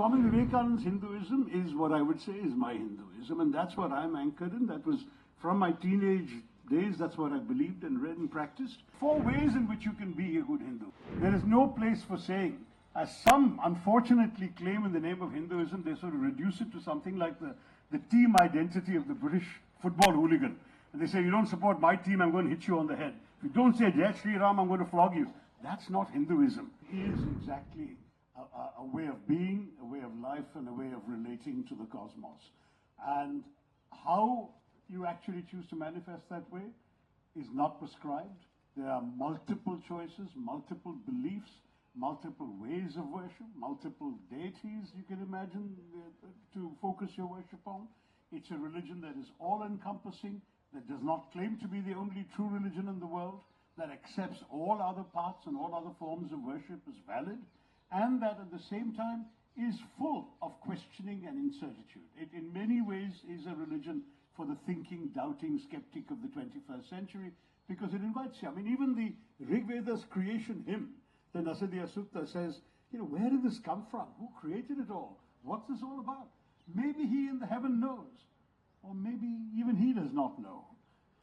Swami Vivekananda's Hinduism is what I would say is my Hinduism, and that's what I'm anchored in. That was from my teenage days, that's what I believed and read and practiced. 4 ways in which you can be a good Hindu. There is no place for saying, as some unfortunately claim in the name of Hinduism, they sort of reduce it to something like the team identity of the British football hooligan. And they say, you don't support my team, I'm going to hit you on the head. If you don't say, Jai Shri Ram, I'm going to flog you. That's not Hinduism. It is exactly a way of being, a way of life, and a way of relating to the cosmos. And how you actually choose to manifest that way is not prescribed. There are multiple choices, multiple beliefs, multiple ways of worship, multiple deities you can imagine to focus your worship on. It's a religion that is all-encompassing, that does not claim to be the only true religion in the world, that accepts all other paths and all other forms of worship as valid, and that at the same time is full of questioning and incertitude. It in many ways is a religion for the thinking, doubting skeptic of the 21st century, because it invites you. I mean, even the Rig Veda's creation hymn, the Nasadiya Sutta, says, you know, where did this come from? Who created it all? What's this all about? Maybe he in the heaven knows, or maybe even he does not know.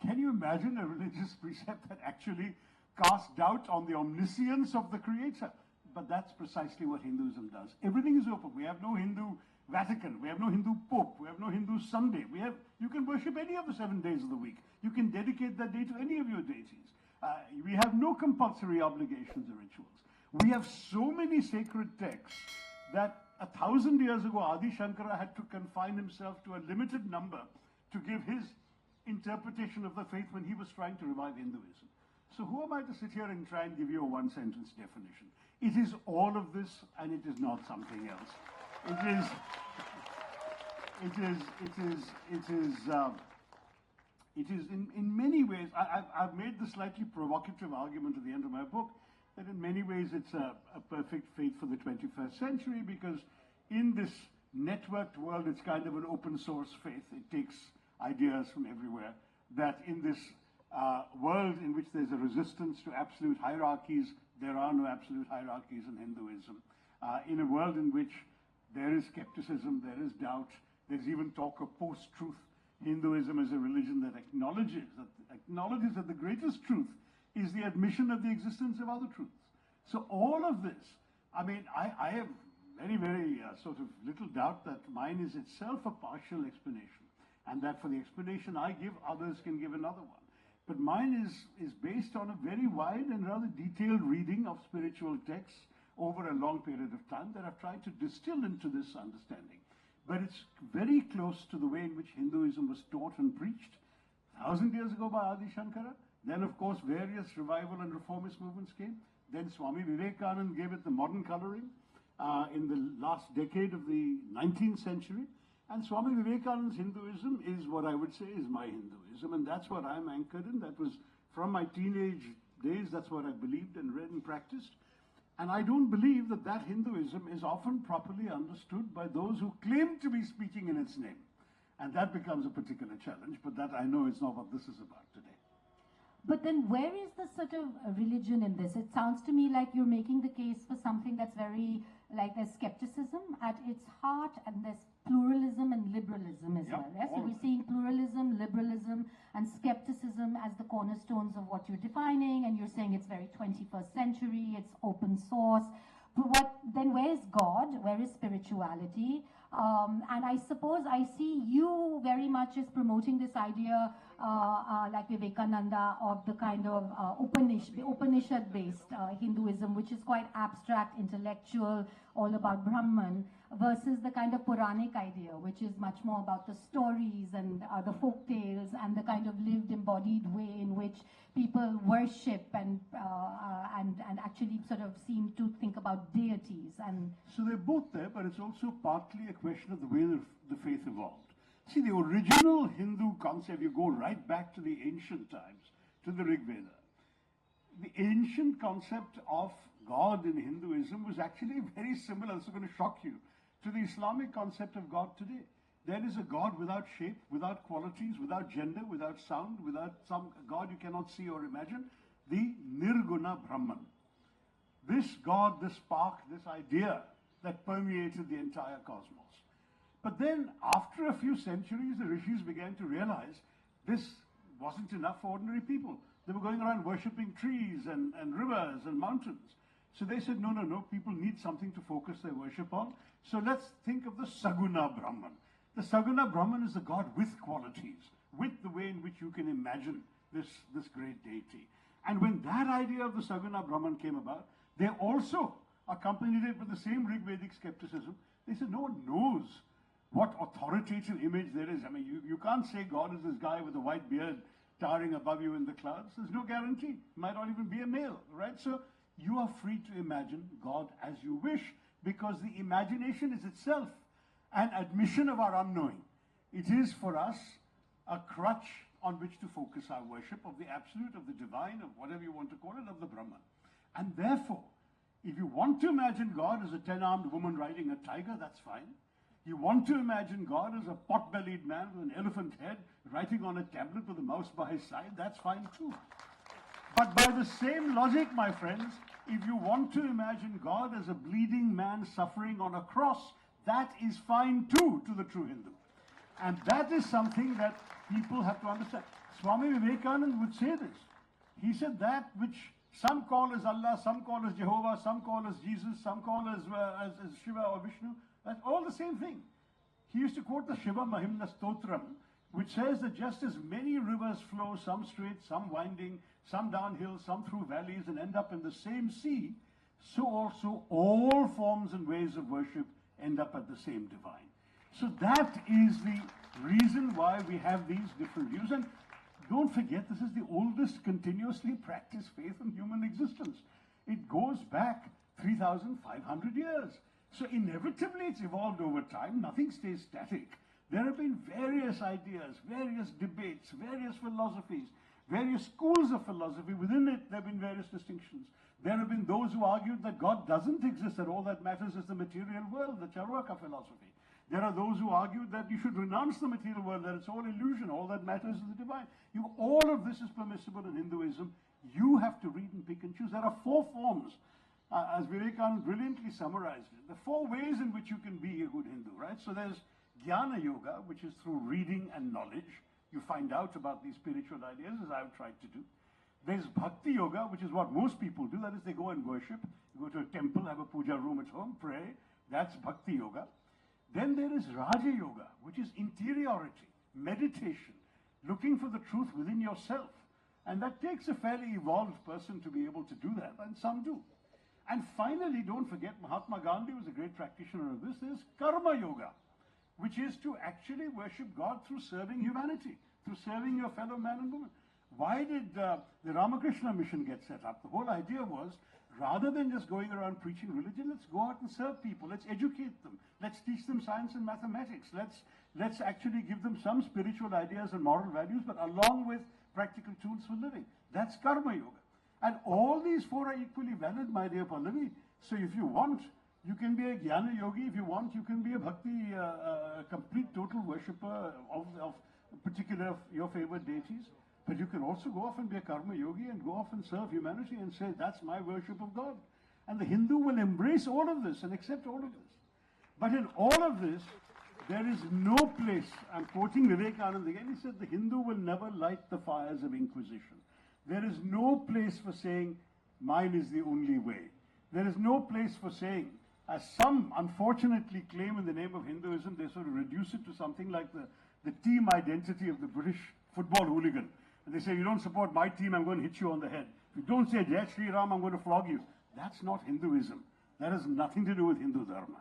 Can you imagine a religious precept that actually casts doubt on the omniscience of the Creator? But that's precisely what Hinduism does. Everything is open. We have no Hindu Vatican. We have no Hindu Pope. We have no Hindu Sunday. You can worship any of the 7 days of the week. You can dedicate that day to any of your deities. We have no compulsory obligations or rituals. We have so many sacred texts that 1,000 years ago, Adi Shankara had to confine himself to a limited number to give his interpretation of the faith when he was trying to revive Hinduism. So who am I to sit here and try and give you a one-sentence definition? It is all of this, and it is not something else. It is in many ways, I've made the slightly provocative argument at the end of my book that in many ways it's a perfect faith for the 21st century, because in this networked world, it's kind of an open source faith. It takes ideas from everywhere. That in this world in which there's a resistance to absolute hierarchies, there are no absolute hierarchies in Hinduism. In a world in which there is skepticism, there is doubt, there's even talk of post-truth. Hinduism is a religion that acknowledges that the greatest truth is the admission of the existence of other truths. So all of this, I mean, I have very, very sort of little doubt that mine is itself a partial explanation, and that for the explanation I give, others can give another one. But mine is based on a very wide and rather detailed reading of spiritual texts over a long period of time that I've tried to distill into this understanding. But it's very close to the way in which Hinduism was taught and preached 1,000 years ago by Adi Shankara. Then, of course, various revival and reformist movements came. Then Swami Vivekananda gave it the modern coloring in the last decade of the 19th century. And Swami Vivekananda's Hinduism is what I would say is my Hinduism, and that's what I'm anchored in. That was from my teenage days, that's what I believed and read and practiced. And I don't believe that that Hinduism is often properly understood by those who claim to be speaking in its name. And that becomes a particular challenge, but that I know is not what this is about today. But then where is the sort of religion in this? It sounds to me like you're making the case for something that's very, like there's skepticism at its heart, and there's pluralism and liberalism as well. Yes? So we're seeing pluralism, liberalism, and skepticism as the cornerstones of what you're defining, and you're saying it's very 21st century, it's open source. But then where is God? Where is spirituality? And I suppose I see you very much as promoting this idea, like Vivekananda, of the kind of Upanishad-based Hinduism, which is quite abstract, intellectual, all about Brahman, versus the kind of Puranic idea, which is much more about the stories and the folk tales and the kind of lived, embodied way in which people worship and actually sort of seem to think about deities. And so they're both there, but it's also partly a question of the way the faith evolved. See, the original Hindu concept, you go right back to the ancient times, to the Rig Veda. The ancient concept of God in Hinduism was actually very similar, this is going to shock you, to the Islamic concept of God today. There is a God without shape, without qualities, without gender, without sound, without some God you cannot see or imagine, the Nirguna Brahman. This God, this spark, this idea that permeated the entire cosmos. But then, after a few centuries, the rishis began to realize this wasn't enough for ordinary people. They were going around worshipping trees and rivers and mountains. So they said, no, people need something to focus their worship on. So let's think of the Saguna Brahman. The Saguna Brahman is the God with qualities, with the way in which you can imagine this great deity. And when that idea of the Saguna Brahman came about, they also accompanied it with the same Rigvedic skepticism. They said, no one knows what authoritative image there is. I mean, you can't say God is this guy with a white beard towering above you in the clouds. There's no guarantee. It might not even be a male, right? So you are free to imagine God as you wish, because the imagination is itself an admission of our unknowing. It is for us a crutch on which to focus our worship of the absolute, of the divine, of whatever you want to call it, of the Brahman. And therefore, if you want to imagine God as a 10-armed woman riding a tiger, that's fine. You want to imagine God as a pot-bellied man with an elephant head writing on a tablet with a mouse by his side, that's fine too. But by the same logic, my friends, if you want to imagine God as a bleeding man suffering on a cross, that is fine too to the true Hindu. And that is something that people have to understand. Swami Vivekananda would say this. He said that which some call as Allah, some call as Jehovah, some call as Jesus, some call as Shiva or Vishnu, that's all the same thing. He used to quote the Shiva Mahimna Stotram, which says that just as many rivers flow, some straight, some winding, some downhill, some through valleys, and end up in the same sea, so also all forms and ways of worship end up at the same divine. So that is the reason why we have these different views. And don't forget, this is the oldest continuously practiced faith in human existence. It goes back 3,500 years. So inevitably it's evolved over time. Nothing stays static. There have been various ideas, various debates, various philosophies, various schools of philosophy. Within it, there have been various distinctions. There have been those who argued that God doesn't exist, that all that matters is the material world, the Charvaka philosophy. There are those who argued that you should renounce the material world, that it's all illusion, all that matters is the divine. All of this is permissible in Hinduism. You have to read and pick and choose. There are 4 forms, as Vivekananda brilliantly summarized it. The 4 ways in which you can be a good Hindu, right? So there's Gyana Yoga, which is through reading and knowledge. You find out about these spiritual ideas, as I've tried to do. There's Bhakti Yoga, which is what most people do. That is, they go and worship. You go to a temple, have a puja room at home, pray. That's Bhakti Yoga. Then there is Raja Yoga, which is interiority, meditation, looking for the truth within yourself. And that takes a fairly evolved person to be able to do that, and some do. And finally, don't forget, Mahatma Gandhi was a great practitioner of this. There's Karma Yoga, which is to actually worship God through serving humanity, through serving your fellow man and woman. Why did the Ramakrishna mission get set up? The whole idea was, rather than just going around preaching religion, let's go out and serve people. Let's educate them. Let's teach them science and mathematics. Let's actually give them some spiritual ideas and moral values, but along with practical tools for living. That's Karma Yoga. And all these 4 are equally valid, my dear Pallavi. So if you want, you can be a Gyana Yogi. If you want, you can be a Bhakti, complete total worshipper of particular your favorite deities. But you can also go off and be a Karma Yogi and go off and serve humanity and say, that's my worship of God. And the Hindu will embrace all of this and accept all of this. But in all of this, there is no place, I'm quoting Vivekananda again, he said, the Hindu will never light the fires of inquisition. There is no place for saying, mine is the only way. There is no place for saying, as some unfortunately claim in the name of Hinduism, they sort of reduce it to something like the team identity of the British football hooligan. And they say, you don't support my team, I'm going to hit you on the head. If you don't say Jai Shri Ram, I'm going to flog you. That's not Hinduism. That has nothing to do with Hindu Dharma.